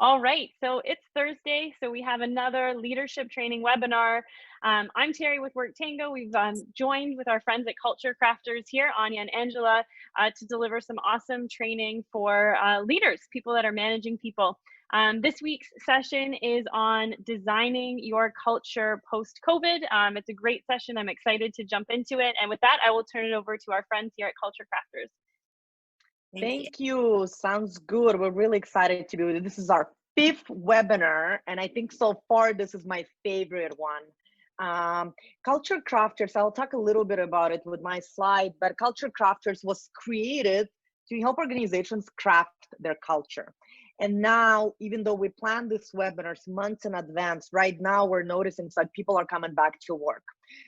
All right, so it's Thursday, so we have another leadership training webinar. I'm Terry with WorkTango. We've joined with our friends at Culture Crafters here, Anya and Angela, to deliver some awesome training for leaders, people that are managing people. This week's session is on designing your culture post-COVID. It's a great session. I'm excited to jump into it. And with that, I will turn it over to our friends here at Culture Crafters. Thank you. Sounds good. We're really excited to be with you. This is our fifth webinar, and I think so far this is my favorite one. Culture Crafters, I'll talk a little bit about it with my slide, but Culture Crafters was created to help organizations craft their culture. And now, even though we planned these webinars months in advance, right now we're noticing that people are coming back to work.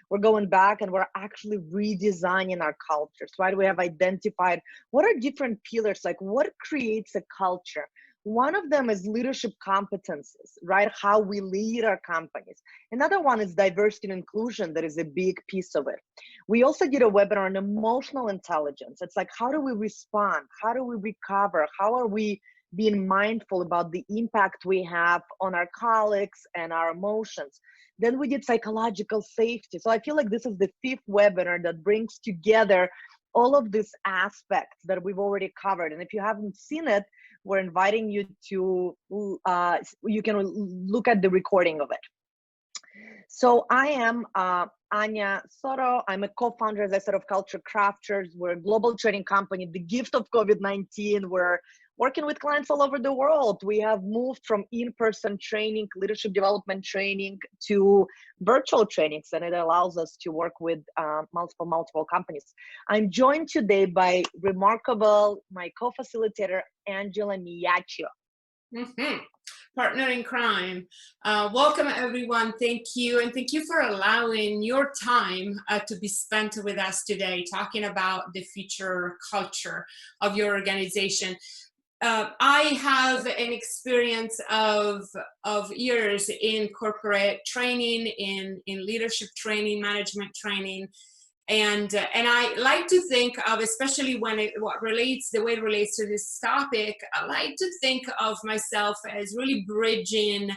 We're going back and we're actually redesigning our cultures, right? We have identified what are different pillars, like what creates a culture. One of them is leadership competencies, right? How we lead our companies. Another one is diversity and inclusion. That is a big piece of it. We also did a webinar on emotional intelligence. It's like, how do we respond? How do we recover? How are we being mindful about the impact we have on our colleagues and our emotions? Then we did psychological safety. So I feel like this is the fifth webinar that brings together all of these aspects that we've already covered. And if you haven't seen it, we're inviting you to, you can look at the recording of it. So I am Anya Soto. I'm a co-founder, as I said, of Culture Crafters. We're a global training company, the gift of COVID-19. We're working with clients all over the world. We have moved from in-person training, leadership development training, to virtual trainings, and it allows us to work with multiple companies. I'm joined today by my co-facilitator, Angela Miaccio. Partner in crime. Welcome everyone. Thank you. And thank you for allowing your time to be spent with us today, talking about the future culture of your organization. I have an experience of years in corporate training, in leadership training, management training. And I like to think of, especially when the way it relates to this topic, I like to think of myself as really bridging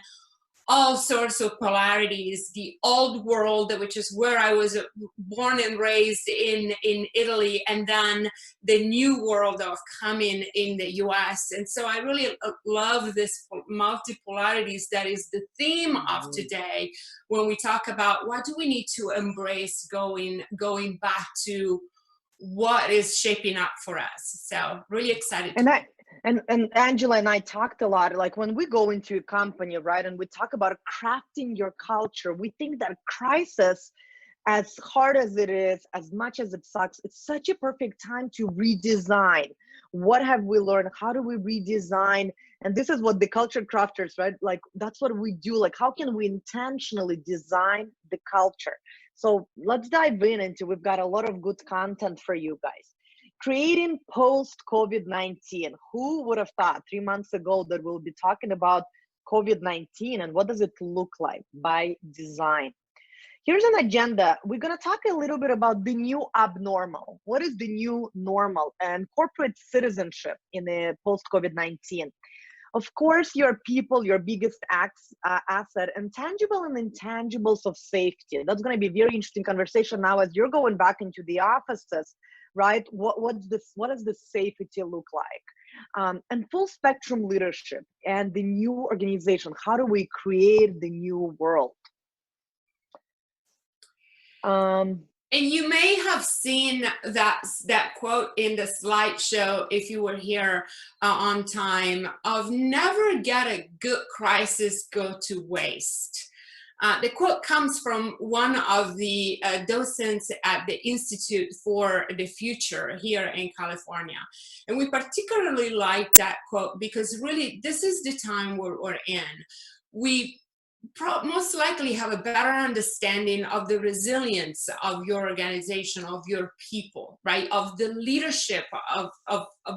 all sorts of polarities, the old world, which is where I was born and raised in Italy, and then the new world of coming in the US. And so I really love this multipolarities that is the theme of today when we talk about what do we need to embrace going back to what is shaping up for us. So really excited. And Angela and I talked a lot, like when we go into a company, right, and we talk about crafting your culture, we think that crisis, as hard as it is, as much as it sucks, it's such a perfect time to redesign. What have we learned? How do we redesign? And this is what the Culture Crafters, right? Like, that's what we do. Like, how can we intentionally design the culture? So let's dive into, we've got a lot of good content for you guys. Creating post-COVID-19. Who would have thought 3 months ago that we'll be talking about COVID-19 and what does it look like by design? Here's an agenda. We're going to talk a little bit about the new abnormal. What is the new normal and corporate citizenship in the post-COVID-19? Of course, your people, your biggest asset, and tangible and intangibles of safety. That's going to be a very interesting conversation now as you're going back into the offices, right? What does the safety look like? And full spectrum leadership and the new organization. How do we create the new world? And you may have seen that quote in the slideshow if you were here on time, of never get a good crisis go to waste. The quote comes from one of the docents at the Institute for the Future here in California. And we particularly like that quote because really this is the time we're in. We most likely have a better understanding of the resilience of your organization, of your people, right? Of the leadership, of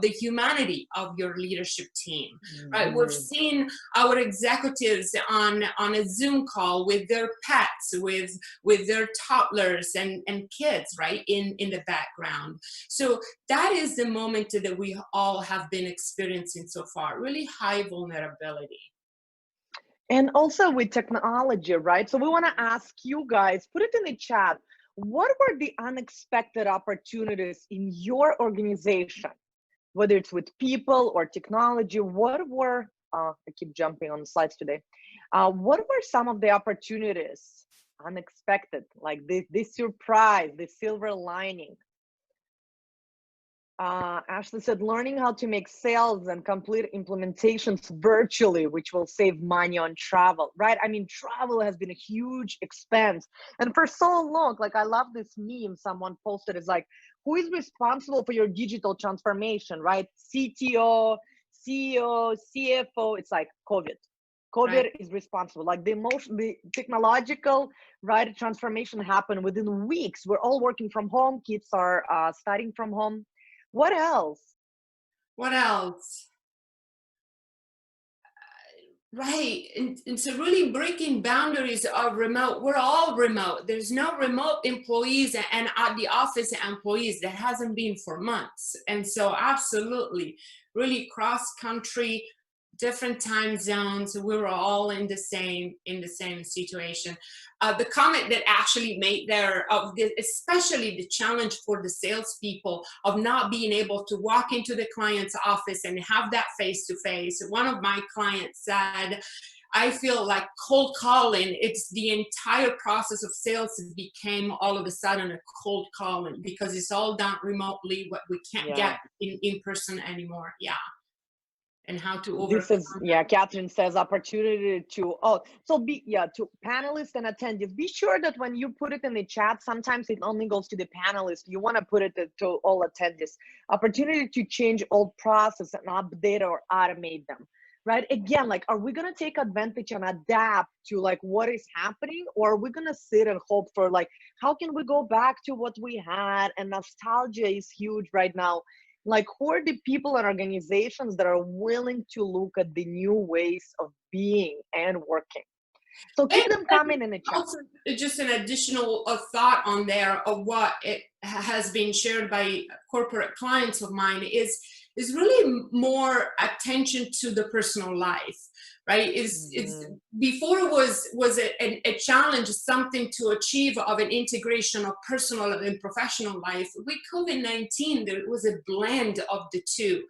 the humanity of your leadership team, right? We've seen our executives on a Zoom call with their pets, with their toddlers and kids, right? In the background. So that is the moment that we all have been experiencing so far, really high vulnerability. And also with technology, right? So we want to ask you guys, put it in the chat. What were the unexpected opportunities in your organization? Whether it's with people or technology, what were, I keep jumping on the slides today. What were some of the opportunities unexpected, like this surprise, the silver lining? Ashley said, learning how to make sales and complete implementations virtually, which will save money on travel, right? I mean, travel has been a huge expense. And for so long, like I love this meme someone posted, is like, who is responsible for your digital transformation, right? CTO, CEO, CFO, it's like COVID. COVID Right. is responsible. Like the technological, right, transformation happened within weeks. We're all working from home. Kids are studying from home. What else? What else? Right. And so really breaking boundaries of remote. We're all remote. There's no remote employees and at the office employees. That hasn't been for months. And so absolutely, really cross country, different time zones. We were all in the same situation. The comment that actually made there of especially the challenge for the salespeople of not being able to walk into the client's office and have that face to face. One of my clients said, I feel like cold calling, it's the entire process of sales became all of a sudden a cold calling because it's all done remotely, what we can't get in person anymore. Yeah. And how to overcome. This is, Catherine says opportunity to, to panelists and attendees. Be sure that when you put it in the chat, sometimes it only goes to the panelists. You want to put it to all attendees. Opportunity to change old process and update or automate them, right? Again, like, are we going to take advantage and adapt to like what is happening? Or are we going to sit and hope for like, how can we go back to what we had? And nostalgia is huge right now. Like, who are the people and organizations that are willing to look at the new ways of being and working? So keep them coming in the chat. Also, just an additional thought on there of what it has been shared by corporate clients of mine is really more attention to the personal life, right? It's before was a challenge, something to achieve of an integration of personal and professional life. With COVID-19, there was a blend of the two.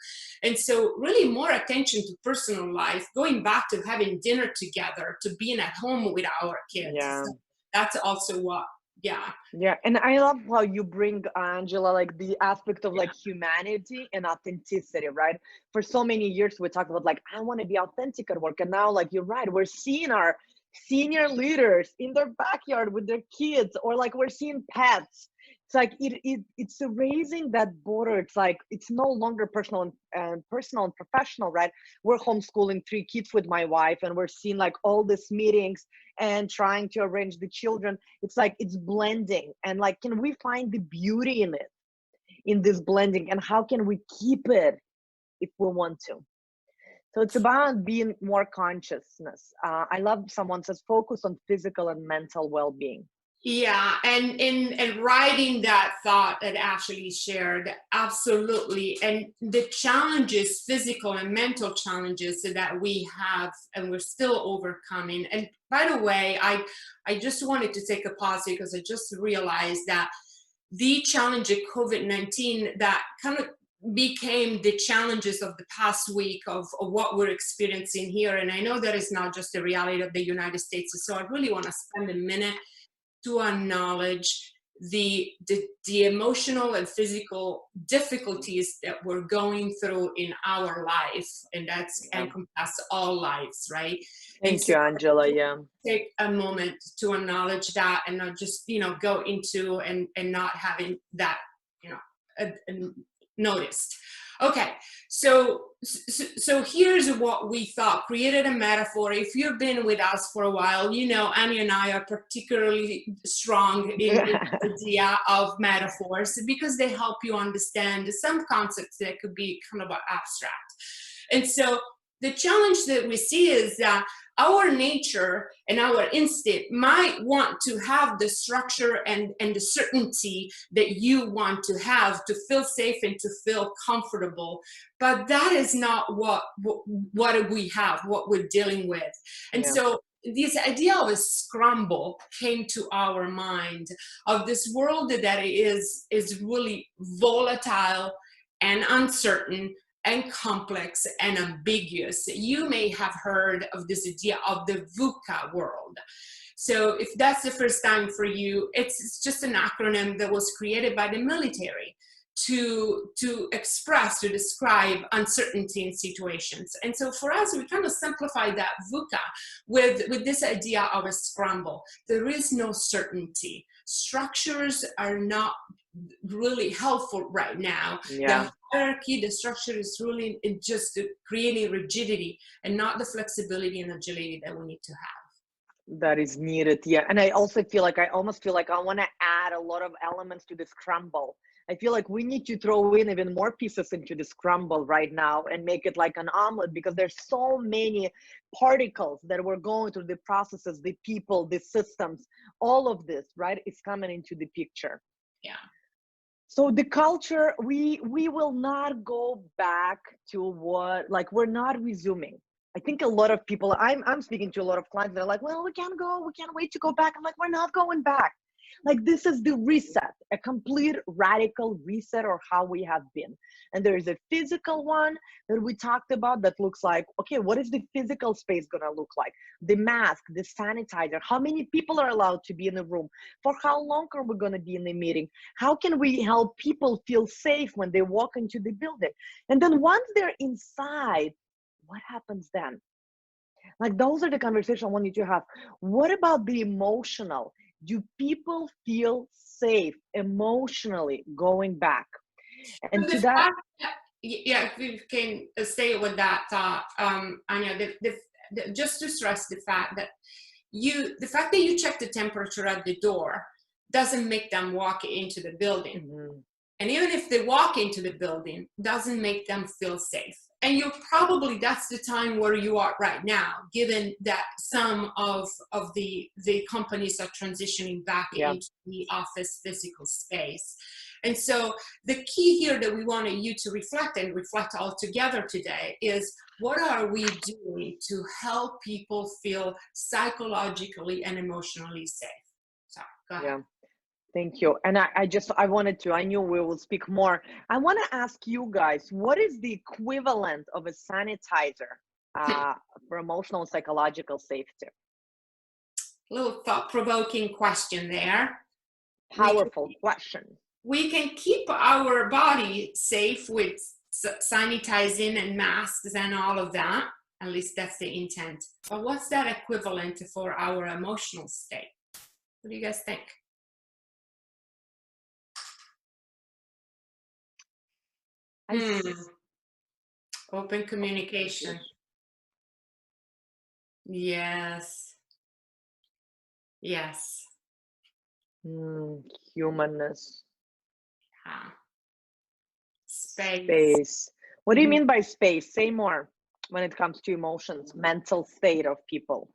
And so really more attention to personal life, going back to having dinner together, to being at home with our kids. Yeah. So that's also what, Yeah, and I love how you bring, Angela, like the aspect of like humanity and authenticity, right? For so many years we talked about like, I want to be authentic at work, and now like you're right, we're seeing our senior leaders in their backyard with their kids, or like we're seeing pets. It's like it's erasing that border. It's like it's no longer personal and professional, right? We're homeschooling 3 kids with my wife, and we're seeing like all these meetings and trying to arrange the children. It's like it's blending, and like, can we find the beauty in it, in this blending, and how can we keep it if we want to? So it's about being more consciousness. I love someone says focus on physical and mental well-being. Yeah, and writing that thought that Ashley shared, absolutely. And the challenges, physical and mental challenges that we have and we're still overcoming. And by the way, I just wanted to take a pause because I just realized that the challenge of COVID-19 that kind of became the challenges of the past week of what we're experiencing here. And I know that is not just the reality of the United States. So I really want to spend a minute to acknowledge the emotional and physical difficulties that we're going through in our life, and that's encompass all lives, right? Thank you, Angela. Yeah. Take a moment to acknowledge that, and not just go into and not having that noticed. Okay, so here's what we thought, created a metaphor. If you've been with us for a while, you know Annie and I are particularly strong in the idea of metaphors because they help you understand some concepts that could be kind of abstract. And so the challenge that we see is that our nature and our instinct might want to have the structure and the certainty that you want to have to feel safe and to feel comfortable. But that is not what we have, what we're dealing with. And so this idea of a scramble came to our mind, of this world that is really volatile and uncertain and complex and ambiguous. You may have heard of this idea of the VUCA world. So if that's the first time for you, it's just an acronym that was created by the military to describe uncertainty in situations. And so for us, we kind of simplify that VUCA with this idea of a scramble. There is no certainty. Structures are not really helpful right now. The hierarchy, the structure is really just creating rigidity and not the flexibility and agility that we need to have. That is needed, and I also feel like I almost feel like I want to add a lot of elements to this scramble. I feel like we need to throw in even more pieces into the scramble right now and make it like an omelet, because there's so many particles that we're going through, the processes, the people, the systems, all of this, right, is coming into the picture. Yeah. So the culture, we will not go back to what, like, we're not resuming. I think a lot of people, I'm speaking to a lot of clients that are like, well, we can't wait to go back. I'm like, we're not going back. Like, this is the reset, a complete radical reset of how we have been. And there is a physical one that we talked about that looks like, okay, what is the physical space gonna look like? The mask, the sanitizer, how many people are allowed to be in the room? For how long are we gonna be in the meeting? How can we help people feel safe when they walk into the building? And then once they're inside, what happens then? Like, those are the conversations I want you to have. What about the emotional? Do people feel safe emotionally going back? And to that, if we can stay with that thought, Anya, just to stress the fact that the fact that you check the temperature at the door doesn't make them walk into the building. Mm-hmm. And even if they walk into the building, doesn't make them feel safe. And that's the time where you are right now, given that some of the companies are transitioning back into the office physical space. And so the key here that we wanted you to reflect all together today is, what are we doing to help people feel psychologically and emotionally safe? So go ahead. Yeah. Thank you. And I knew we will speak more. I want to ask you guys, what is the equivalent of a sanitizer for emotional and psychological safety? A little thought-provoking question there. Powerful question. We can keep our body safe with sanitizing and masks and all of that. At least that's the intent. But what's that equivalent for our emotional state? What do you guys think? Open communication. Yes. Humanness. Space. What do you mean by space? Say more when it comes to emotions, mental state of people.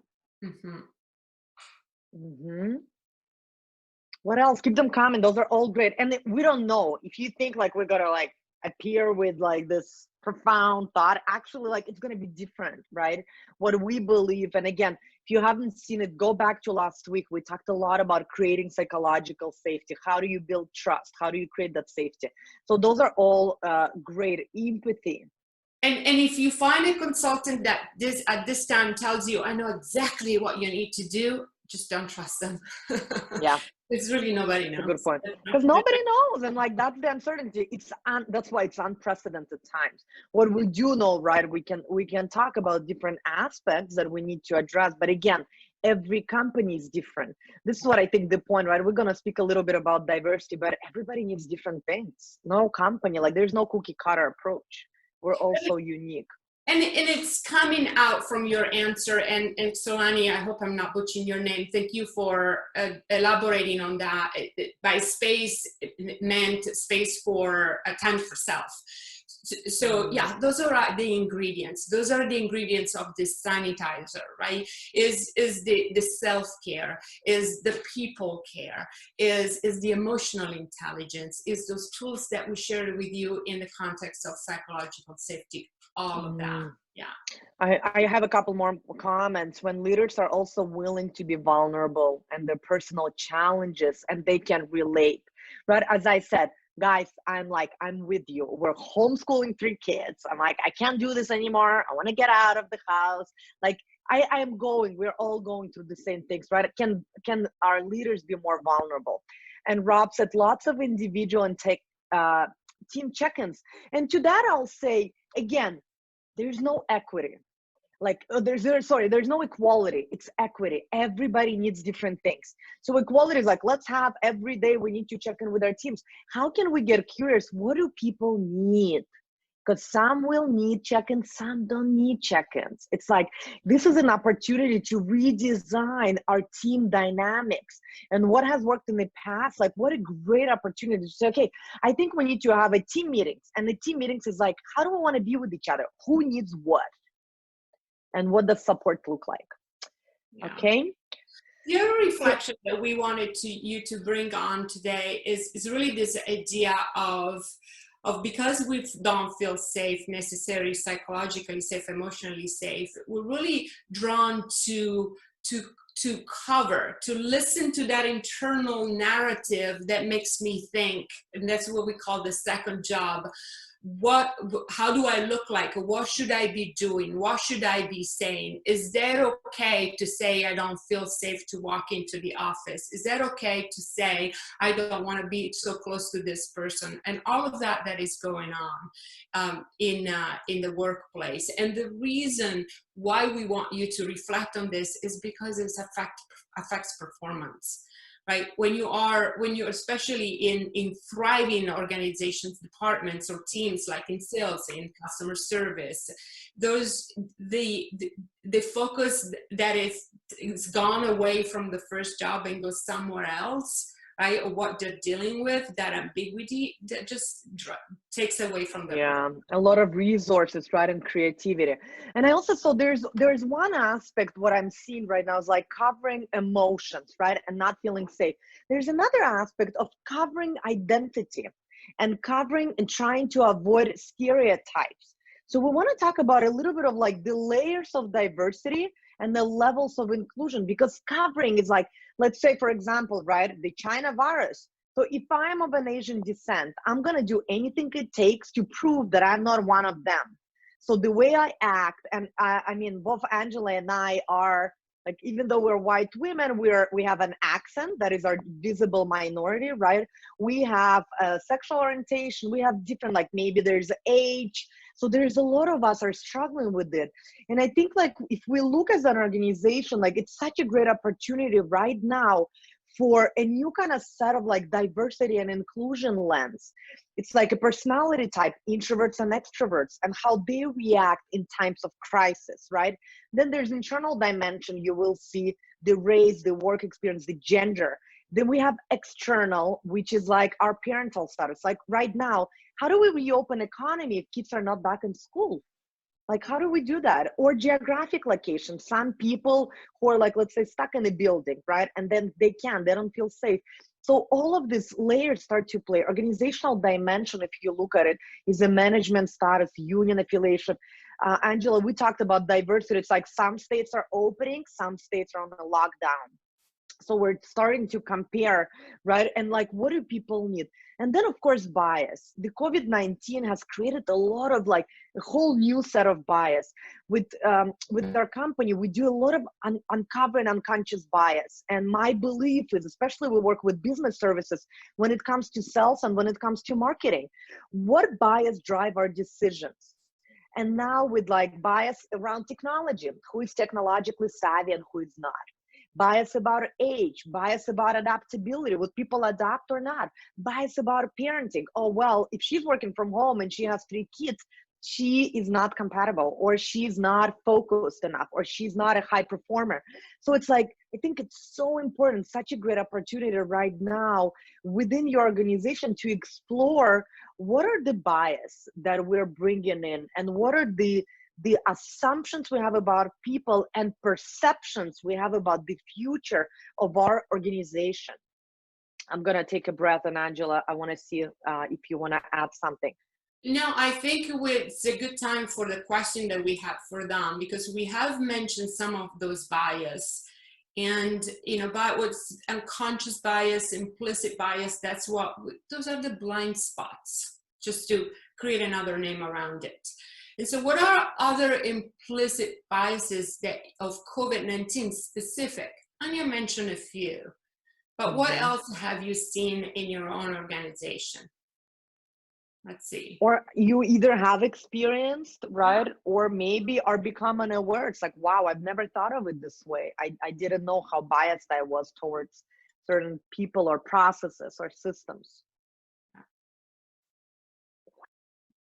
What else? Keep them coming. Those are all great. And we don't know if you think like we're gonna like appear with like this profound thought, actually, like, it's going to be different, right? What we believe. And again, if you haven't seen it, go back to last week. We talked a lot about creating psychological safety. How do you build trust? How do you create that safety? So those are all great. Empathy. And if you find a consultant that at this time tells you, I know exactly what you need to do, just don't trust them. Yeah. It's really nobody knows. That's a good point. Because nobody knows. And like, that's the uncertainty. That's why it's unprecedented times. What we do know, right? We can talk about different aspects that we need to address. But again, every company is different. This is what I think the point, right? We're going to speak a little bit about diversity, but everybody needs different things. No company, like, there's no cookie cutter approach. We're also unique. And it's coming out from your answer. And Solani, I hope I'm not butchering your name. Thank you for elaborating on that. By space, it meant space for time for self. So yeah, those are the ingredients. Those are the ingredients of this sanitizer, right? Is the self-care, is the people care, is the emotional intelligence, is those tools that we shared with you in the context of psychological safety, all of that. Yeah. I have a couple more comments. When leaders are also willing to be vulnerable and their personal challenges, and they can relate, right? As I said, guys, I'm with you. We're homeschooling 3 kids. I'm like, I can't do this anymore. I want to get out of the house. Like, we're all going through the same things, right? Can our leaders be more vulnerable? And Rob said lots of individual and team check-ins. And to that, I'll say, again, there's no equity. There's no equality. It's equity. Everybody needs different things. So equality is like, let's have every day, we need to check in with our teams. How can we get curious? What do people need? Because some will need check-ins, some don't need check-ins. It's like, this is an opportunity to redesign our team dynamics and what has worked in the past. Like, what a great opportunity to say, okay, I think we need to have a team meetings. And the team meetings is like, how do we want to be with each other? Who needs what? And what does support look like? Yeah. Okay. The other reflection that we wanted you to bring on today is really this idea of because we don't feel safe, necessarily psychologically safe, emotionally safe, we're really drawn to cover, to listen to that internal narrative that makes me think, and that's what we call the second job. How do I look like? What should I be doing? What should I be saying? Is that okay to say I don't feel safe to walk into the office? Is that okay to say I don't want to be so close to this person? And all of that is going on in the workplace. And the reason why we want you to reflect on this is because it affects performance. Right? When you're especially in thriving organizations, departments, or teams, like in sales, in customer service, the focus that is gone away from the first job and goes somewhere else, right? Or what they're dealing with, that ambiguity, that just takes away from them. Yeah, a lot of resources, right, and creativity. And I also saw there's one aspect, what I'm seeing right now is like covering emotions, right, and not feeling safe. There's another aspect of covering identity and covering and trying to avoid stereotypes. So we want to talk about a little bit of like the layers of diversity and the levels of inclusion, because covering is like, let's say, for example, right, the China virus. So if I'm of an Asian descent, I'm going to do anything it takes to prove that I'm not one of them. So the way I act, and I mean, both Angela and I are, like, even though we're white women, we have an accent that is our visible minority, right? We have sexual orientation, we have different, like maybe there's age. So there's a lot of us are struggling with it. And I think like if we look as an organization, like it's such a great opportunity right now for a new kind of set of like diversity and inclusion lens. It's like a personality type, introverts and extroverts, and how they react in times of crisis, right? Then there's internal dimension. You will see the race, the work experience, the gender. Then we have external, which is like our parental status. Like right now, how do we reopen economy if kids are not back in school? Like, how do we do that? Or geographic location. Some people who are like, let's say, stuck in a building, right? And then they don't feel safe. So all of these layers start to play. Organizational dimension, if you look at it, is a management status, union affiliation. Angela, we talked about diversity. It's like some states are opening, some states are on a lockdown. So we're starting to compare, right? And like, what do people need? And then of course, bias. The COVID-19 has created a lot of like a whole new set of bias. With our company, we do a lot of uncovering unconscious bias. And my belief is, especially we work with business services, when it comes to sales and when it comes to marketing, what bias drive our decisions? And now with like bias around technology, who is technologically savvy and who is not? Bias about age, bias about adaptability, would people adapt or not? Bias about parenting. Oh, well, if she's working from home and she has 3 kids, she is not compatible, or she's not focused enough, or she's not a high performer. So it's like, I think it's so important, such a great opportunity right now within your organization to explore what are the bias that we're bringing in, and what are the assumptions we have about people and perceptions we have about the future of our organization. I'm going to take a breath, and Angela, I want to see if you want to add something. No, I think it's a good time for the question that we have for them, because we have mentioned some of those bias, and about what's unconscious bias, implicit bias, those are the blind spots, just to create another name around it. And so what are other implicit biases that of COVID-19 specific? Anya mentioned a few, but what else have you seen in your own organization? Let's see. Or you either have experienced, right? Or maybe are becoming aware. It's like, wow, I've never thought of it this way. I didn't know how biased I was towards certain people or processes or systems.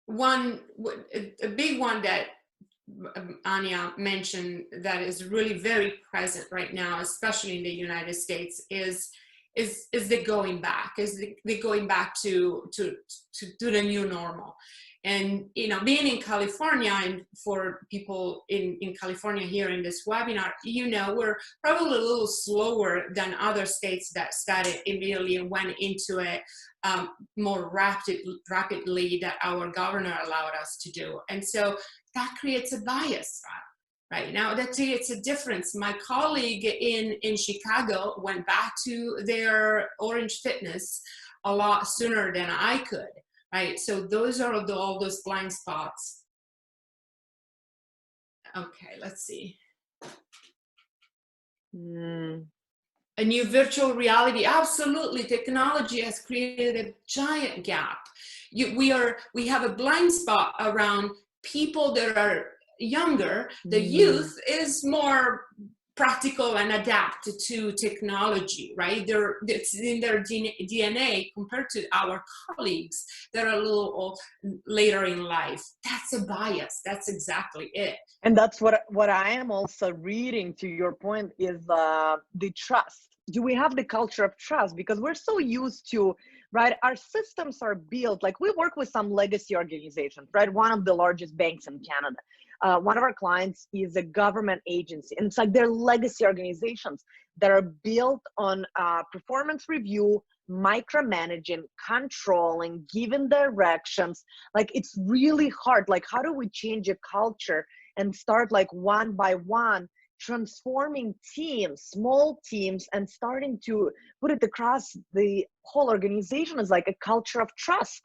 A big one that Anya mentioned that is really very present right now, especially in the United States, is the going back, the going back to the new normal. And being in California, and for people in California here in this webinar, we're probably a little slower than other states that started immediately and went into it more rapidly that our governor allowed us to do. And so that creates a bias, right now. That creates a difference. My colleague in Chicago went back to their Orange Fitness a lot sooner than I could, right? So those are all those blind spots. Okay, let's see. A new virtual reality. Absolutely, technology has created a giant gap. We have a blind spot around people that are younger. The youth is more practical and adapted to technology, right? It's in their DNA compared to our colleagues that are a little later in life. That's a bias. That's exactly it. And that's what I am also reading, to your point, is the trust. Do we have the culture of trust? Because we're so used to, right? Our systems are built, like we work with some legacy organizations, right? One of the largest banks in Canada. One of our clients is a government agency, and it's like they're legacy organizations that are built on performance review, micromanaging, controlling, giving directions. Like, it's really hard. Like, how do we change a culture and start, like, one by one, transforming teams, small teams, and starting to put it across the whole organization as like a culture of trust?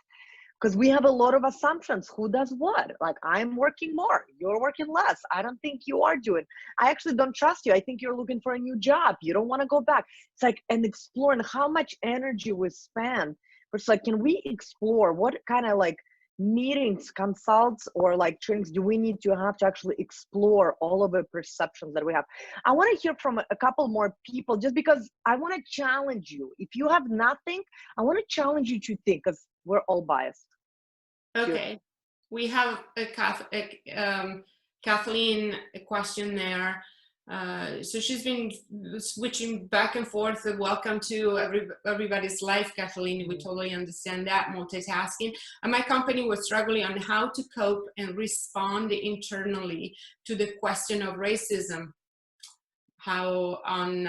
Because we have a lot of assumptions. Who does what? Like, I'm working more, you're working less. I don't think you are doing. I actually don't trust you. I think you're looking for a new job. You don't want to go back. It's like, and exploring how much energy we spend. But it's like, can we explore what kind of like meetings, consults, or like trainings do we need to have to actually explore all of the perceptions that we have? I want to hear from a couple more people, just because I want to challenge you. If you have nothing, I want to challenge you to think, because we're all biased. Okay, we have a Kathleen question there. So she's been switching back and forth. Welcome to everybody's life, Kathleen. We totally understand that, multitasking. And my company was struggling on how to cope and respond internally to the question of racism. How on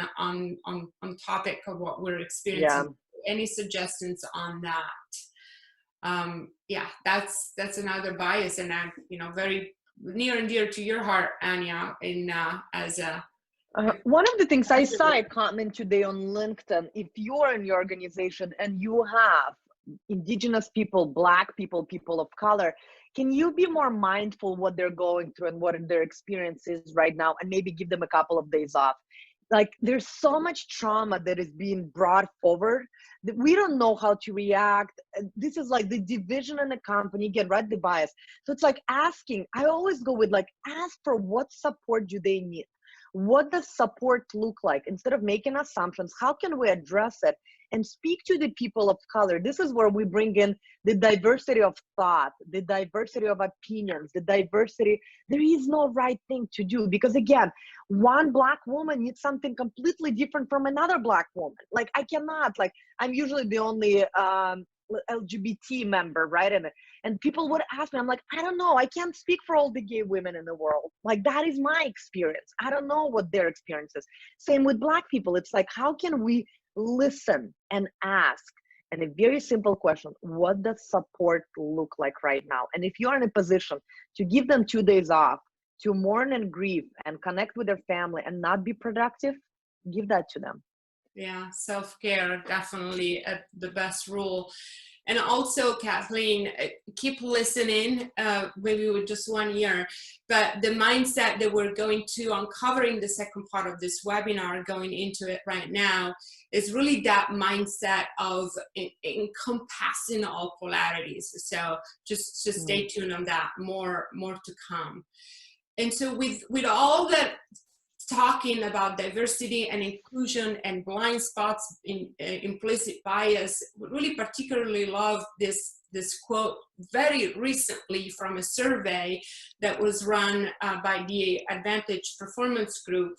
topic of what we're experiencing. Yeah. Any suggestions on that? Yeah, that's another bias, and I'm very near and dear to your heart, Anya, as a one of the things I saw a comment today on LinkedIn. If you're in your organization and you have Indigenous people, Black people, people of color, can you be more mindful what they're going through and what their experience is right now, and maybe give them a couple of days off? Like, there's so much trauma that is being brought forward that we don't know how to react. This is like the division in the company, get rid of the bias. So it's like asking, I always go with like, ask for what support do they need? What does support look like? Instead of making assumptions, how can we address it and speak to the people of color? This is where we bring in the diversity of thought, the diversity of opinions, the diversity. There is no right thing to do, because again, one Black woman needs something completely different from another Black woman. Like I cannot, like I'm usually the only LGBT member, right? And people would ask me, I'm like, I don't know, I can't speak for all the gay women in the world. Like that is my experience. I don't know what their experience is. Same with Black people. It's like, how can we listen and ask? And a very simple question: what does support look like right now? And if you're in a position to give them 2 days off to mourn and grieve and connect with their family and not be productive, give that to them. Yeah, self-care, definitely the best rule. And also, Kathleen, keep listening, maybe with just 1 year, but the mindset that we're going to uncover in the second part of this webinar, going into it right now, is really that mindset of encompassing all polarities. So just stay tuned on that, more to come. And so with all that, talking about diversity and inclusion and blind spots in implicit bias, would really particularly love this quote very recently from a survey that was run by the Advantage Performance Group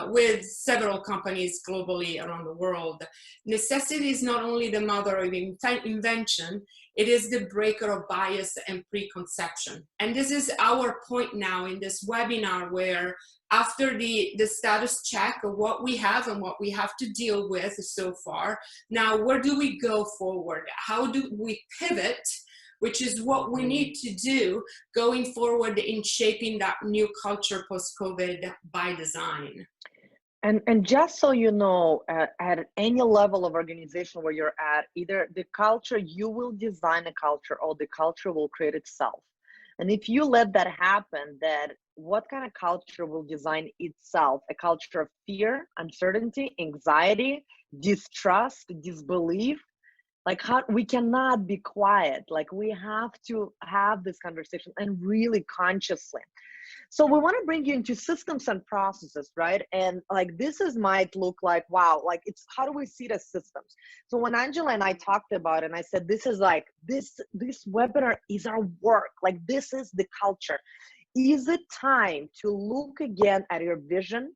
with several companies globally around the world. Necessity is not only the mother of invention, it is the breaker of bias and preconception. And this is our point now in this webinar, where after the status check of what we have and what we have to deal with so far, now where do we go forward? How do we pivot, which is what we need to do going forward in shaping that new culture post-COVID by design? And just so you know, at any level of organization where you're at, either the culture, you will design a culture, or the culture will create itself. And if you let that happen, that what kind of culture will design itself? A culture of fear, uncertainty, anxiety, distrust, disbelief. Like how we cannot be quiet. Like we have to have this conversation, and really consciously. So we want to bring you into systems and processes, right? And like this is might look like, wow, like it's, how do we see the systems? So when Angela and I talked about it, and I said, this is like, this webinar is our work. Like this is the culture. Is it time to look again at your vision,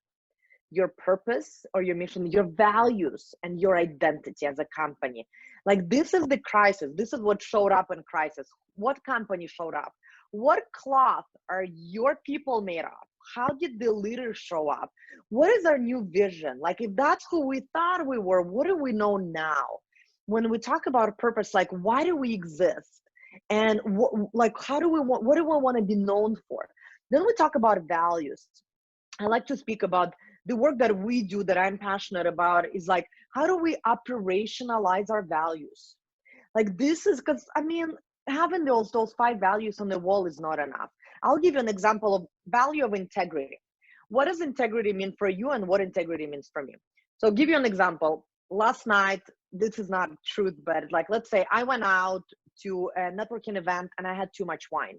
your purpose or your mission, your values, and your identity as a company? Like this is the crisis. This is what showed up in crisis. What company showed up? What cloth are your people made of? How did the leaders show up? What is our new vision? Like if that's who we thought we were, what do we know now? When we talk about purpose, like why do we exist? And like how do we want, what do we want to be known for? Then we talk about values. I like to speak about the work that we do, that I'm passionate about, is like, how do we operationalize our values? Like this is, because I mean, having those 5 values on the wall is not enough. I'll give you an example of value of integrity. What does integrity mean for you, and what integrity means for me? So I'll give you an example. Last night, this is not truth, but like, let's say I went out to a networking event and I had too much wine.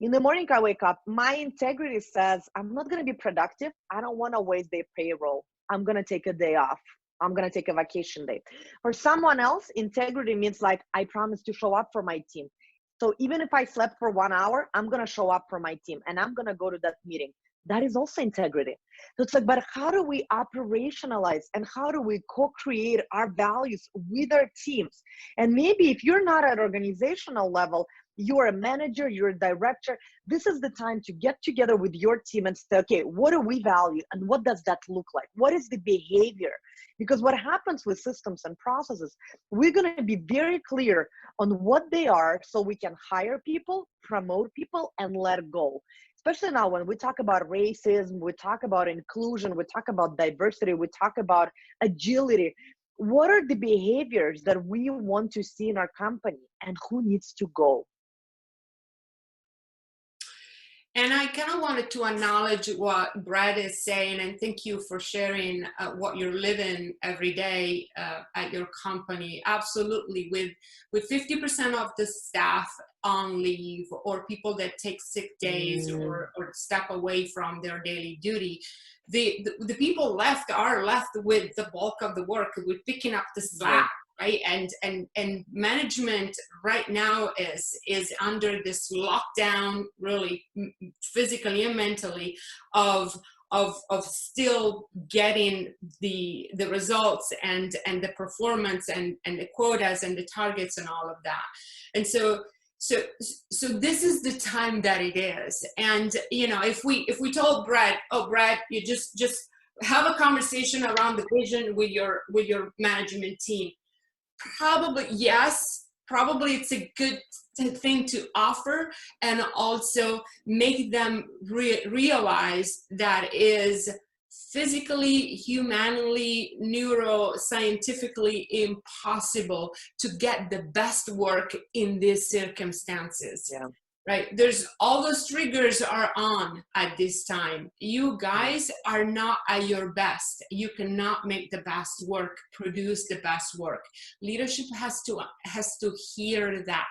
In the morning, I wake up, my integrity says, I'm not going to be productive. I don't want to waste their payroll. I'm going to take a day off. I'm going to take a vacation day. For someone else, integrity means like, I promise to show up for my team. So even if I slept for 1 hour, I'm going to show up for my team and I'm going to go to that meeting. That is also integrity. So it's like, but how do we operationalize and how do we co-create our values with our teams? And maybe if you're not at organizational level, you're a manager, you're a director, this is the time to get together with your team and say, okay, what do we value and what does that look like? What is the behavior? Because what happens with systems and processes, we're going to be very clear on what they are so we can hire people, promote people, and let go. Especially now when we talk about racism, we talk about inclusion, we talk about diversity, we talk about agility. What are the behaviors that we want to see in our company, and who needs to go? And I kind of wanted to acknowledge what Brad is saying, and thank you for sharing what you're living every day at your company. Absolutely, with 50% of the staff on leave, or people that take sick days or step away from their daily duty, the people left are left with the bulk of the work, with picking up the slack, right? And management right now is under this lockdown, really physically and mentally, of still getting the results and the performance and the quotas and the targets and all of that. And so this is the time that it is. And if we told Brad, oh Brad, you just have a conversation around the vision with your management team, probably yes, probably it's a good thing to offer, and also make them realize that is physically, humanly, neuroscientifically impossible to get the best work in these circumstances. Yeah. Right? There's all those triggers are on at this time. You guys are not at your best. You cannot make the best work, produce the best work. Leadership has to hear that.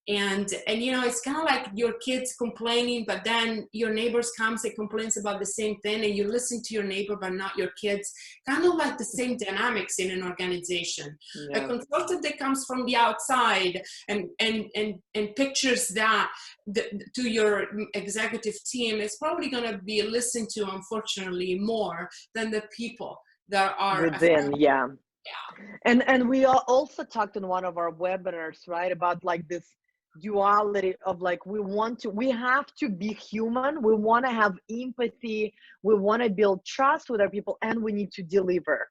And it's kind of like your kids complaining, but then your neighbors comes and complains about the same thing, and you listen to your neighbor but not your kids. Kind of like the same dynamics in an organization. A consultant that comes from the outside and pictures that to your executive team is probably going to be listened to, unfortunately, more than the people that are within. Yeah. And we also talked in one of our webinars, right, about like this duality of like, we have to be human, we want to have empathy, we want to build trust with our people, and we need to deliver.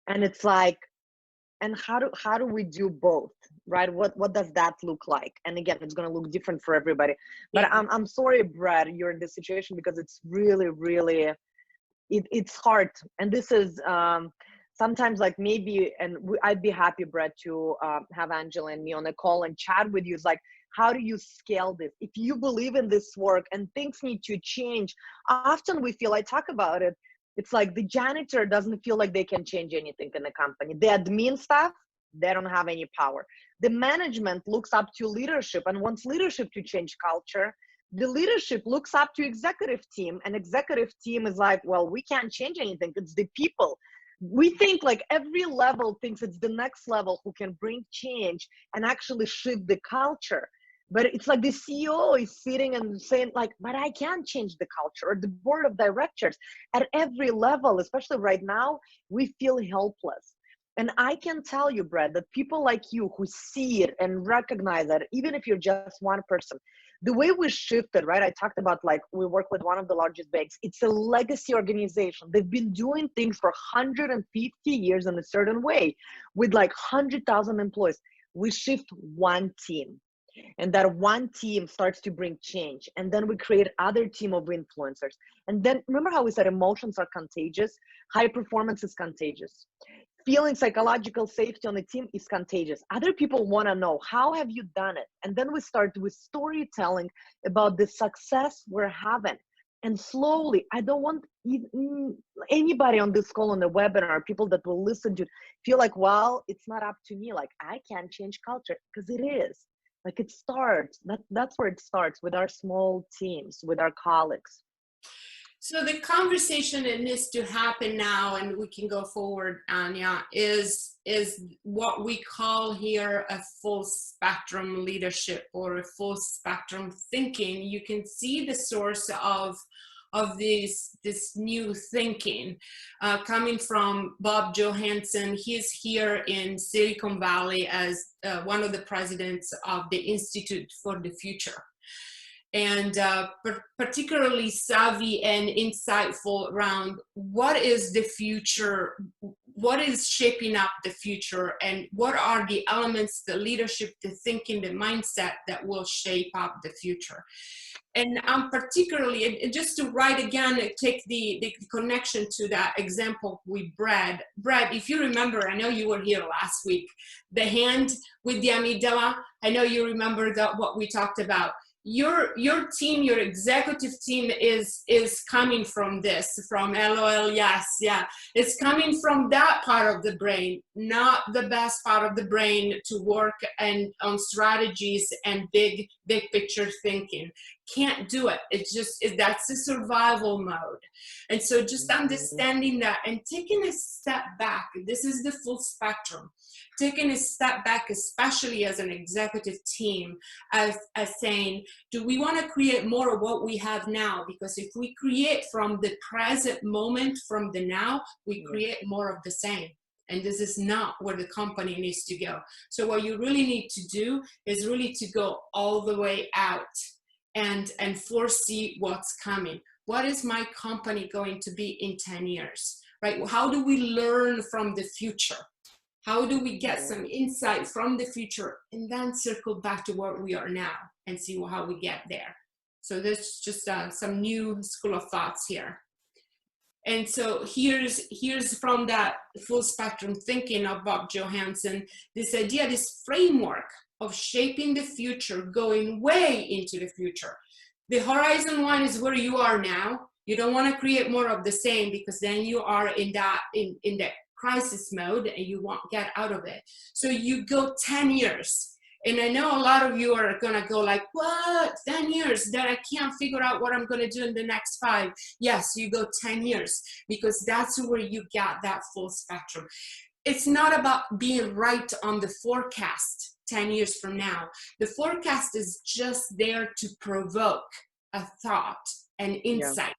And it's like, and how do we do both, right? What does that look like? And again, it's going to look different for everybody. But I'm sorry, Brad, you're in this situation, because it's really, really, it's hard. And this is sometimes like maybe, and I'd be happy, Brad, to have Angela and me on a call and chat with you. It's like, how do you scale this? If you believe in this work and things need to change, often we feel, I talk about it, it's like the janitor doesn't feel like they can change anything in the company. The admin staff, they don't have any power. The management looks up to leadership and wants leadership to change culture. The leadership looks up to executive team, and executive team is like, well, we can't change anything. It's the people. We think like every level thinks it's the next level who can bring change and actually shift the culture. But it's like the CEO is sitting and saying like, but I can't change the culture, or the board of directors. At every level, especially right now, we feel helpless. And I can tell you, Brad, that people like you who see it and recognize that, even if you're just one person, the way we shifted, right? I talked about like, we work with one of the largest banks. It's a legacy organization. They've been doing things for 150 years in a certain way with like 100,000 employees. We shift one team. And that one team starts to bring change. And then we create other team of influencers. And then remember how we said emotions are contagious? High performance is contagious. Feeling psychological safety on the team is contagious. Other people want to know, how have you done it? And then we start with storytelling about the success we're having. And slowly, I don't want anybody on this call, on the webinar, people that will listen to it, feel like, well, it's not up to me. Like, I can't change culture, because it is. Like, it starts, that's where it starts, with our small teams, with our colleagues. So the conversation that needs to happen now, and we can go forward, Anya, is what we call here a full spectrum leadership, or a full spectrum thinking. You can see the source of this new thinking coming from Bob Johansson. He's here in Silicon Valley as one of the presidents of the Institute for the Future, and particularly savvy and insightful around what is the future, what is shaping up the future, and what are the elements, the leadership, the thinking, the mindset that will shape up the future. And I'm particularly, just to write again, take the connection to that example with Brad. Brad, if you remember, I know you were here last week, the hand with the amygdala, I know you remember what we talked about. Your team, your executive team is coming from this, from LOL, yes, yeah. It's coming from that part of the brain, not the best part of the brain to work and on strategies and big picture thinking. can't do it. That's the survival mode. And so just understanding that and taking a step back, this is the full spectrum. Taking a step back, especially as an executive team, as saying, do we want to create more of what we have now? Because if we create from the present moment, from the now, we create more of the same. And this is not where the company needs to go. So what you really need to do is really to go all the way out and foresee what's coming. What is my company going to be in 10 years, right? How do we learn from the future? How do we get some insight from the future and then circle back to where we are now and see how we get there? So there's just some new school of thoughts here. And so here's from that full spectrum thinking of Bob Johansson, this idea, this framework of shaping the future, going way into the future. The horizon one is where you are now. You don't want to create more of the same, because then you are in that crisis mode and you won't get out of it. So you go 10 years. And I know a lot of you are going to go like, what, 10 years that I can't figure out what I'm going to do in the next 5. Yes, you go 10 years, because that's where you get that full spectrum. It's not about being right on the forecast 10 years from now. The forecast is just there to provoke a thought, an insight.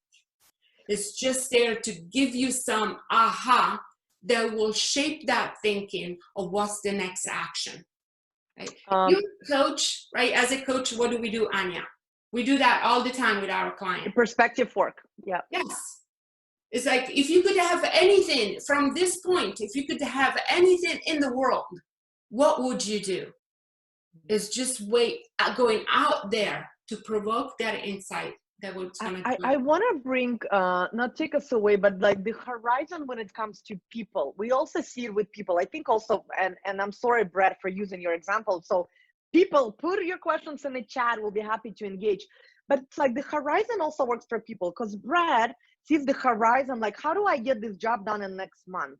It's just there to give you some aha that will shape that thinking of what's the next action. Right? You're a coach, right? As a coach, what do we do, Anya? We do that all the time with our clients. Perspective work. Yeah. Yes. It's like, if you could have anything from this point, if you could have anything in the world, what would you do? It's just going out there to provoke that insight. I want to bring, not take us away, but like the horizon when it comes to people. We also see it with people. I think also, and I'm sorry, Brad, for using your example. So people, put your questions in the chat. We'll be happy to engage. But it's like the horizon also works for people, because Brad sees the horizon, like, how do I get this job done in next month?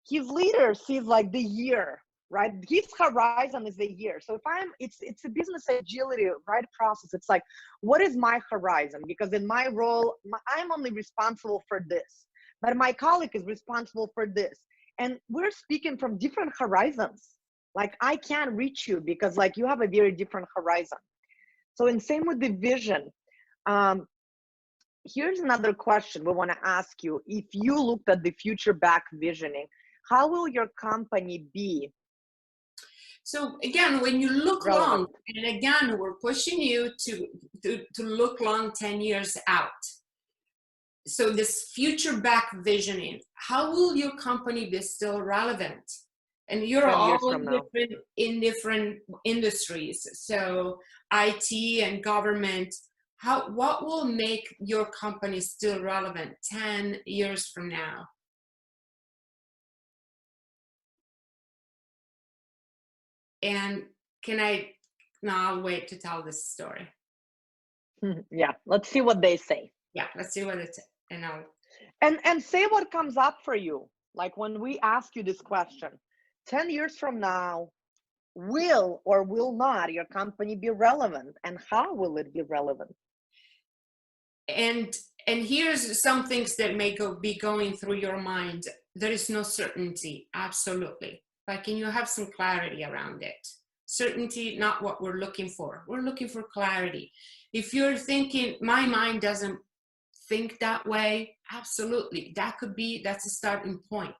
His leader sees like the year, right? His horizon is a year. So if it's a business agility, right, process. It's like, what is my horizon? Because in my role, I'm only responsible for this, but my colleague is responsible for this. And we're speaking from different horizons. Like, I can't reach you because like you have a very different horizon. So, and same with the vision. Here's another question we want to ask you. If you looked at the future back visioning, how will your company be? So again, when you look long, and again, we're pushing you to look long 10 years out. So this future back visioning, how will your company be still relevant? And you're all in different industries. So IT and government, what will make your company still relevant 10 years from now? And I'll wait to tell this story. Yeah, let's see what they say. Yeah, let's see what it's, and say what comes up for you. Like when we ask you this question, 10 years from now, will or will not your company be relevant, and how will it be relevant? And here's some things that may be going through your mind. There is no certainty, absolutely. But can you have some clarity around it? Certainty, not what we're looking for. We're looking for clarity. If you're thinking, my mind doesn't think that way, absolutely. That's a starting point.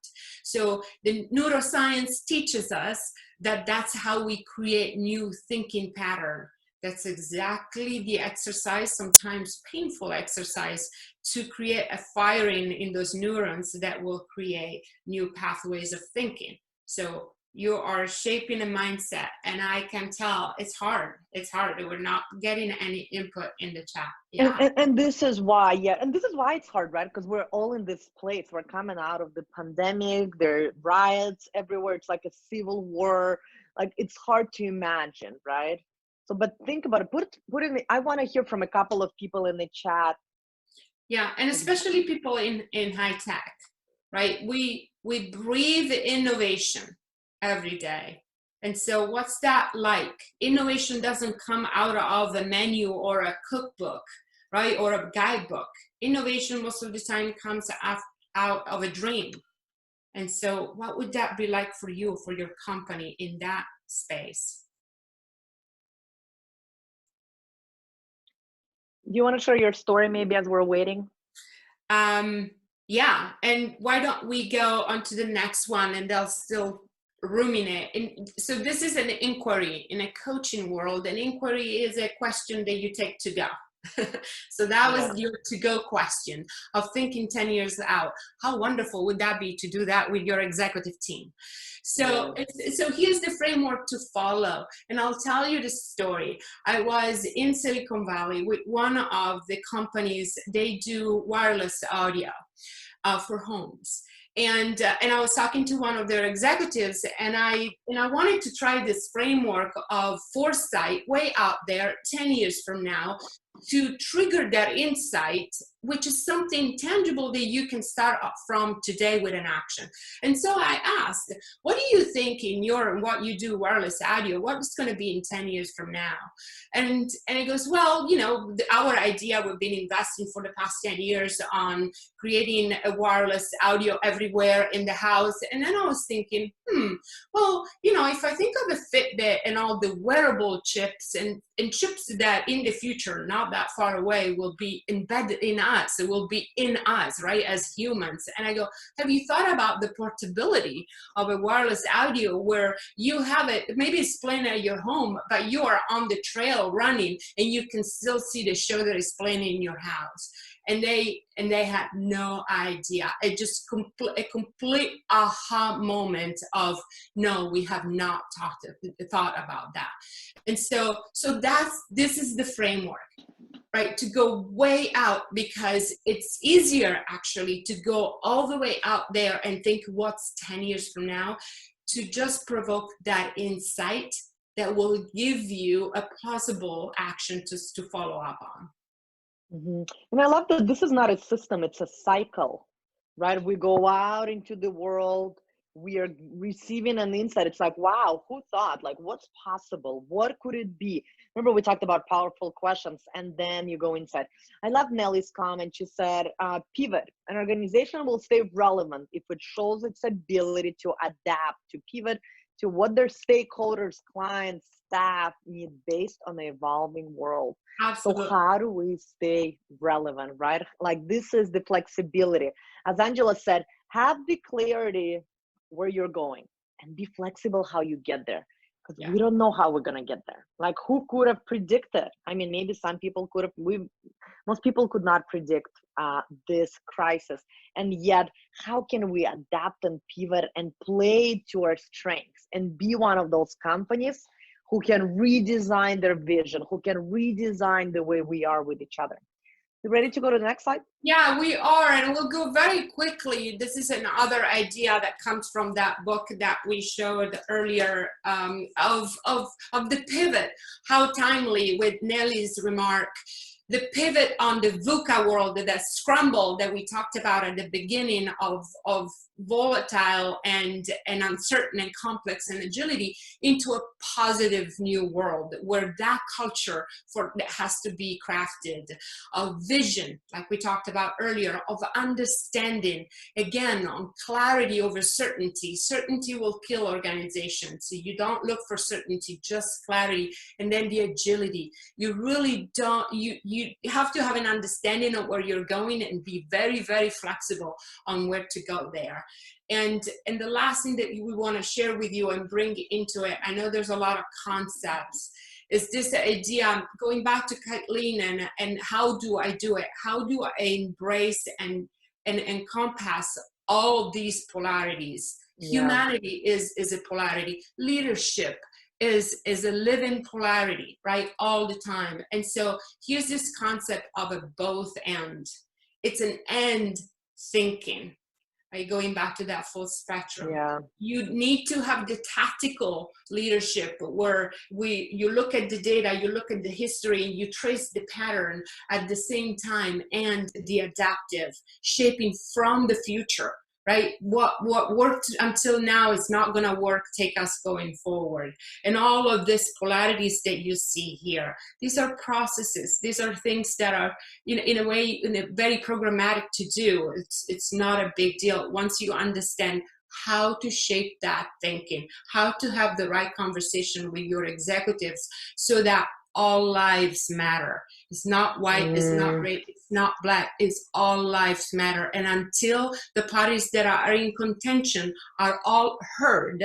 So the neuroscience teaches us that that's how we create new thinking pattern. That's exactly the exercise, sometimes painful exercise, to create a firing in those neurons that will create new pathways of thinking. So you are shaping a mindset, and I can tell it's hard. It's hard. We're not getting any input in the chat. Yeah. And this is why, and this is why it's hard, right? Because we're all in this place. We're coming out of the pandemic. There are riots everywhere. It's like a civil war. Like, it's hard to imagine, right? So, but think about it. Put in. I want to hear from a couple of people in the chat. Yeah, and especially people in high tech, right? We breathe innovation every day. And so what's that like? Innovation doesn't come out of a menu or a cookbook, right? Or a guidebook. Innovation most of the time comes out of a dream. And so what would that be like for you, for your company in that space? Do you want to share your story maybe as we're waiting? Yeah, and why don't we go on to the next one, and they'll still ruminate. And so this is an inquiry in a coaching world. An inquiry is a question that you take to go. So that was your to-go question of thinking 10 years out. How wonderful would that be to do that with your executive team? So, so here's the framework to follow. And I'll tell you the story. I was in Silicon Valley with one of the companies. They do wireless audio for homes. And I was talking to one of their executives, and I wanted to try this framework of foresight way out there 10 years from now to trigger that insight, which is something tangible that you can start up from today with an action. And so I asked, what do you think in what you do wireless audio, what's going to be in 10 years from now? And it goes, well, you know, our idea, we've been investing for the past 10 years on creating a wireless audio everywhere in the house. And then I was thinking, well, you know, if I think of a Fitbit and all the wearable chips and chips that in the future, not that far away, will be embedded in us, it will be in us, right, as humans. And I go, have you thought about the portability of a wireless audio where you have it, maybe it's playing at your home, but you are on the trail running and you can still see the show that is playing in your house? And they had no idea. It just a complete aha moment of, no, we have not thought about that. And so this is the framework, right? To go way out, because it's easier actually to go all the way out there and think what's 10 years from now, to just provoke that insight that will give you a plausible action to follow up on. And I love that this is not a system, it's a cycle, right? We go out into the world, we are receiving an insight. It's like, wow, who thought? Like, what's possible? What could it be? Remember, we talked about powerful questions, and then you go inside. I love Nelly's comment. She said, pivot. An organization will stay relevant if it shows its ability to adapt, to pivot to what their stakeholders, clients, staff need based on the evolving world. Absolutely. So how do we stay relevant, right? Like, this is the flexibility. As Angela said, have the clarity where you're going and be flexible how you get there, because we don't know how we're going to get there. Like, who could have predicted? I mean, maybe some people could have, most people could not predict this crisis. And yet, how can we adapt and pivot and play to our strengths and be one of those companies who can redesign their vision, who can redesign the way we are with each other? You ready to go to the next slide? Yeah, we are, and we'll go very quickly. This is another idea that comes from that book that we showed earlier, of the pivot. How timely, with Nelly's remark. The pivot on the VUCA world, that scramble that we talked about at the beginning of volatile and uncertain and complex and agility, into a positive new world where that culture that has to be crafted, of vision, like we talked about earlier, of understanding, again, on clarity over certainty. Certainty will kill organizations. So you don't look for certainty, just clarity. And then the agility. You really don't, you have to have an understanding of where you're going and be very, very flexible on where to go there. And the last thing that we want to share with you and bring into it, I know there's a lot of concepts, is this idea, going back to Kathleen, and how do I do it? How do I embrace and encompass all these polarities? Humanity is a polarity. Leadership is a living polarity, right? All the time. And so here's this concept of a both and. It's an and thinking. Right? Going back to that full spectrum. You need to have the tactical leadership where you look at the data, you look at the history, and you trace the pattern at the same time, and the adaptive, shaping from the future. right? What worked until now is not going to work, take us going forward. And all of these polarities that you see here, these are processes. These are things that are, in a way, very programmatic to do. It's not a big deal once you understand how to shape that thinking, how to have the right conversation with your executives so that all lives matter. It's not white, it's not red, it's not black, it's all lives matter. And until the parties that are in contention are all heard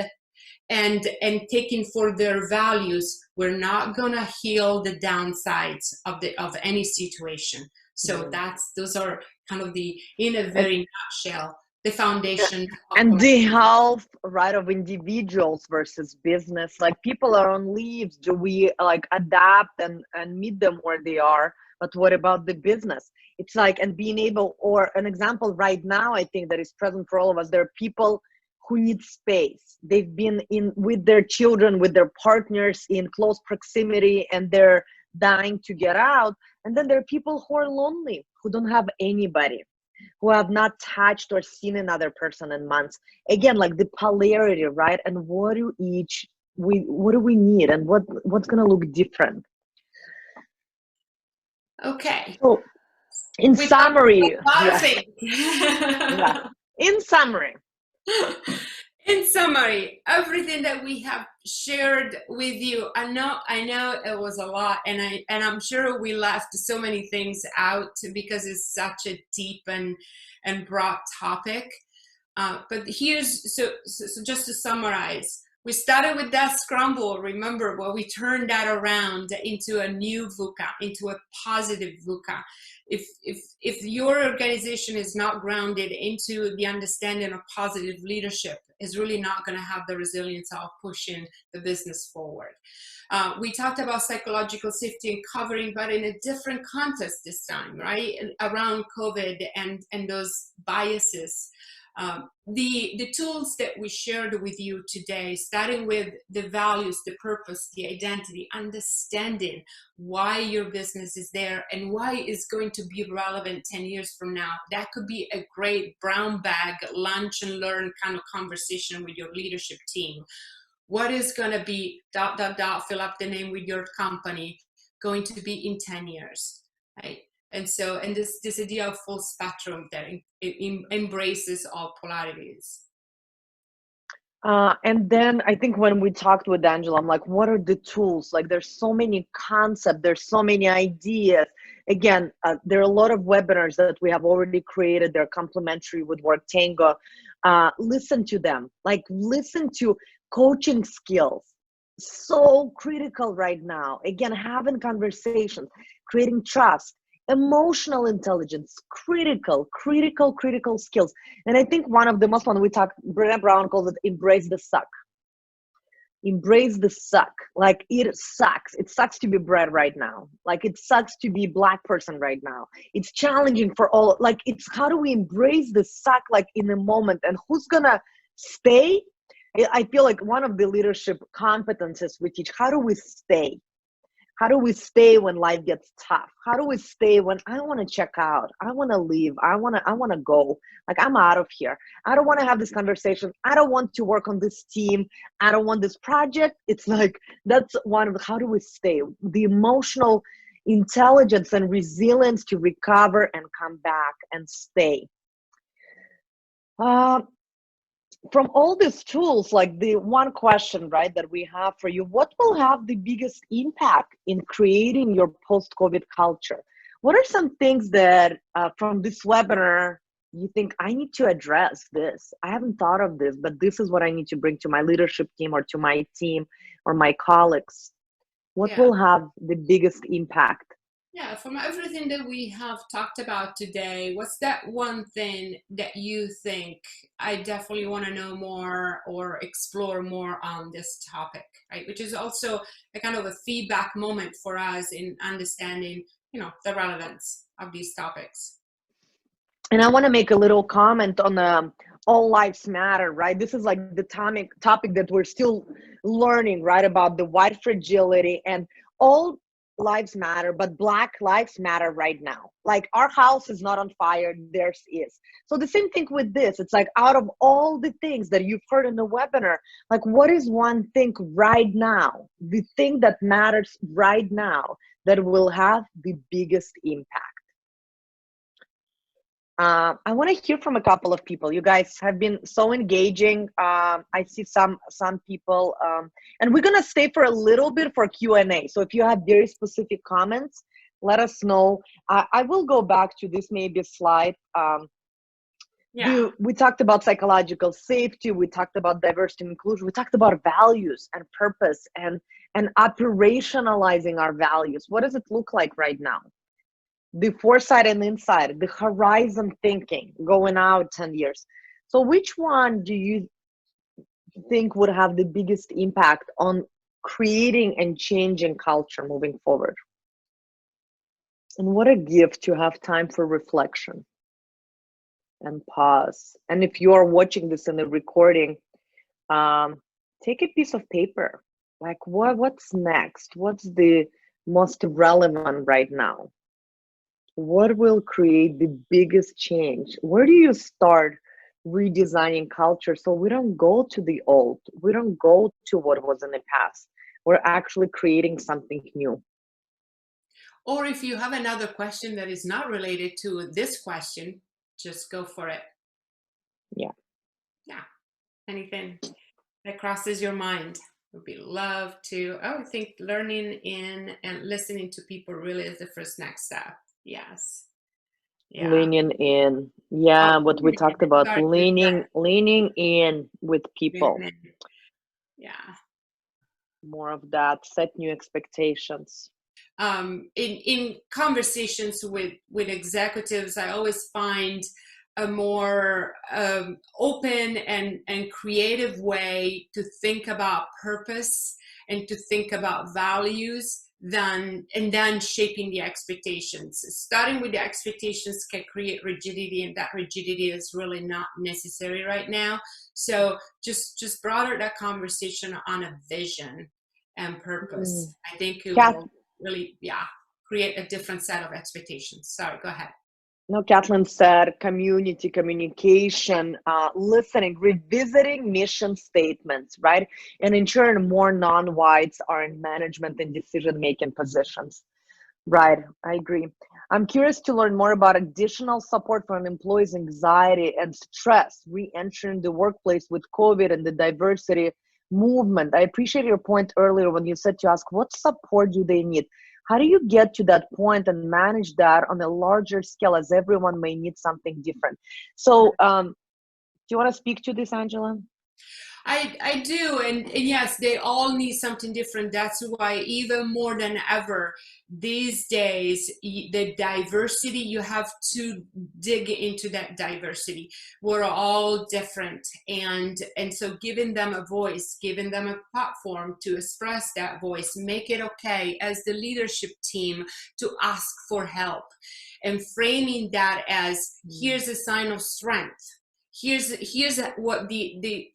and taken for their values, we're not gonna heal the downsides of any situation. So those are kind of in a very nutshell, the foundation. And the health, right, of individuals versus business. Like, people are on leaves. Do we like adapt and meet them where they are? But what about the business? It's like, and being able, or an example right now, I think that is present for all of us. There are people who need space. They've been with their children, with their partners in close proximity, and they're dying to get out. And then there are people who are lonely, who don't have anybody, who have not touched or seen another person in months. Again, like the polarity, right? And what do we need, and what's gonna look different? Okay. So, in summary, in summary. In summary, everything that we have shared with you, I know it was a lot, and I'm sure we left so many things out because it's such a deep and broad topic. But here's so just to summarize, we started with that scramble. Remember, well, we turned that around into a new VUCA, into a positive VUCA. If your organization is not grounded into the understanding of positive leadership, is really not going to have the resilience of pushing the business forward. We talked about psychological safety and covering, but in a different context this time, right? Around COVID and those biases. The tools that we shared with you today, starting with the values, the purpose, the identity, understanding why your business is there and why it's going to be relevant 10 years from now. That could be a great brown bag lunch and learn kind of conversation with your leadership team. What is going to be ... fill up the name with your company going to be in 10 years, right? And so, and this idea of full spectrum that it embraces all polarities. And then I think when we talked with Angela, I'm like, what are the tools? Like, there's so many concepts, there's so many ideas. Again, there are a lot of webinars that we have already created. They're complimentary with WorkTango. Listen to them, like listen to coaching skills. So critical right now. Again, having conversations, creating trust. Emotional intelligence, critical skills. And I think one of the most one we talked, Brené Brown calls it embrace the suck. Embrace the suck. Like, it sucks. It sucks to be Brad right now. Like, it sucks to be Black person right now. It's challenging for all. Like, it's how do we embrace the suck, like, in a moment, and who's gonna stay? I feel like one of the leadership competences we teach, how do we stay? How do we stay when life gets tough? How do we stay when I want to check out? I want to leave. I want to go. Like, I'm out of here. I don't want to have this conversation. I don't want to work on this team. I don't want this project. It's like, that's one of the, how do we stay? The emotional intelligence and resilience to recover and come back and stay. From all these tools, like the one question, right, that we have for you, what will have the biggest impact in creating your post-COVID culture? What are some things that from this webinar you think I need to address this? I haven't thought of this, but this is what I need to bring to my leadership team or to my team or my colleagues. What will have the biggest impact? Yeah, from everything that we have talked about today, what's that one thing that you think I definitely want to know more or explore more on this topic, right? Which is also a kind of a feedback moment for us in understanding, the relevance of these topics. And I want to make a little comment on all lives matter, right? This is like the topic that we're still learning, right? About the white fragility and all lives matter, but Black lives matter right now. Like our house is not on fire, theirs is. So the same thing with this. It's like out of all the things that you've heard in the webinar, like what is one thing right now, the thing that matters right now that will have the biggest impact? I want to hear from a couple of people. You guys have been so engaging. I see some people, and we're gonna stay for a little bit for Q&A. So if you have very specific comments, let us know. I will go back to this maybe slide. We talked about psychological safety. We talked about diversity and inclusion. We talked about values and purpose and operationalizing our values. What does it look like right now? The foresight and insight, the horizon thinking, going out 10 years. So which one do you think would have the biggest impact on creating and changing culture moving forward? And what a gift to have time for reflection and pause. And if you are watching this in the recording, take a piece of paper. Like what's next? What's the most relevant right now? What will create the biggest change? Where do you start redesigning culture so we don't go to the old, we don't go to what was in the past? We're actually creating something new. Or if you have another question that is not related to this question, just go for it. Yeah. Anything that crosses your mind. Would be love to. I think learning in and listening to people really is the first next step. Yes. Yeah. Leaning in. Yeah, what we talked about, leaning in with people. Yeah. More of that, set new expectations. In conversations with executives, I always find a more open and creative way to think about purpose and to think about values and then shaping the expectations. Starting with the expectations can create rigidity, and that rigidity is really not necessary right now. So just broaden that conversation on a vision and purpose. I think it will really, create a different set of expectations. Sorry, go ahead. No, Kathleen said community, communication, listening, revisiting mission statements, right? And ensuring more non-whites are in management and decision-making positions. Right, I agree. I'm curious to learn more about additional support for an employee's anxiety and stress re-entering the workplace with COVID and the diversity movement. I appreciate your point earlier when you said to ask, what support do they need? How do you get to that point and manage that on a larger scale, as everyone may need something different? So do you want to speak to this, Angela? I do, and yes, they all need something different. That's why even more than ever these days, the diversity, you have to dig into that diversity. We're all different, and so giving them a voice, giving them a platform to express that voice, make it okay as the leadership team to ask for help, and framing that as here's a sign of strength. Here's what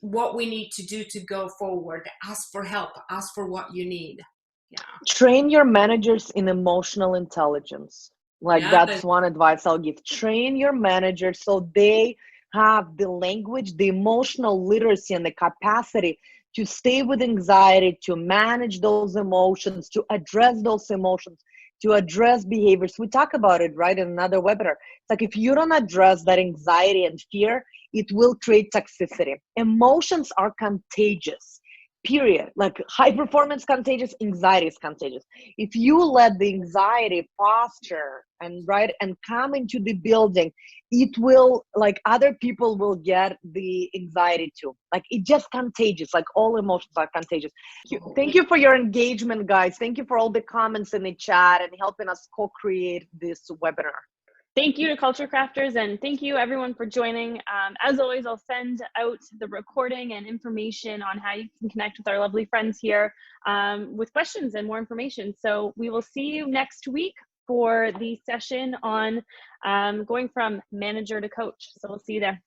what we need to do to go forward. Ask for help. Ask for what you need. Yeah. Train your managers in emotional intelligence. That's one advice I'll give. Train your managers so they have the language, the emotional literacy, and the capacity to stay with anxiety, to manage those emotions, to address those emotions, to address behaviors. We talk about it, right, in another webinar. It's like if you don't address that anxiety and fear, it will create toxicity. Emotions are contagious, period. Like high performance contagious, anxiety is contagious. If you let the anxiety foster and come into the building, it will, like, other people will get the anxiety too. Like, it just contagious. Like, all emotions are contagious. Thank you for your engagement, guys. Thank you for all the comments in the chat and helping us co-create this webinar. Thank you to Culture Crafters, and thank you everyone for joining. As always, I'll send out the recording and information on how you can connect with our lovely friends here with questions and more information. So we will see you next week for the session on going from manager to coach. So we'll see you there.